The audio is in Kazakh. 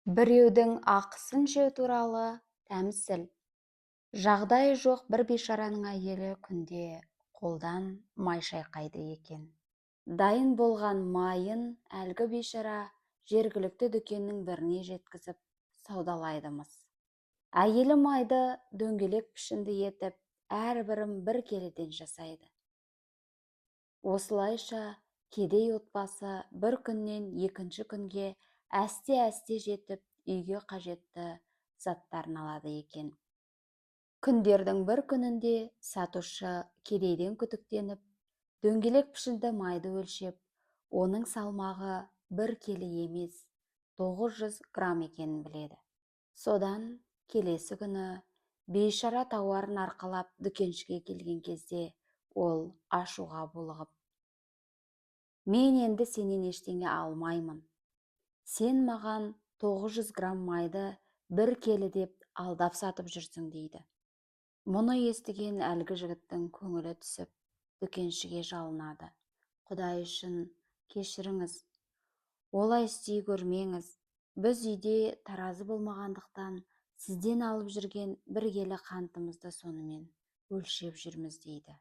Біреудің ақысын жеу туралы тәмсіл. Жағдайы жоқ бір бейшараның әйелі күнде қолдан май шайқайды екен. Дайын болған майын әлгі бейшара жергілікті дүкеннің біріне жеткізіп саудалайды-мыс. Әйелі майды дөңгелек пішінді етіп, әрбірін бір келіден жасайды. Осылайша кедей отбасы бір күннен екінші күнге әсте-әсте жетіп, үйге қажетті заттарын алады екен. Күндердің бір күнінде сатушы кедейден күдіктеніп, дөңгелек пішінді майды өлшеп, оның салмағы 1 келі емес, 900 грамм екенін біледі. Содан келесі күні бейшара тауарын арқалап дүкеншіге келген кезде ол ашуға булығып: «Мен енді сенен ештеңе алмаймын. Сен маған 900 грамм майды 1 келі деп алдап сатып жүрсің» дейді. Мұны естіген әлгі жігіттің көңілі түсіп, дүкеншіге жалынады: «Құдай үшін кешіріңіз, олай істей көрмеңіз. Біз үйде таразы болмағандықтан, сізден алып жүрген 1 келі қантымызды сонымен өлшеп жүрміз» дейді.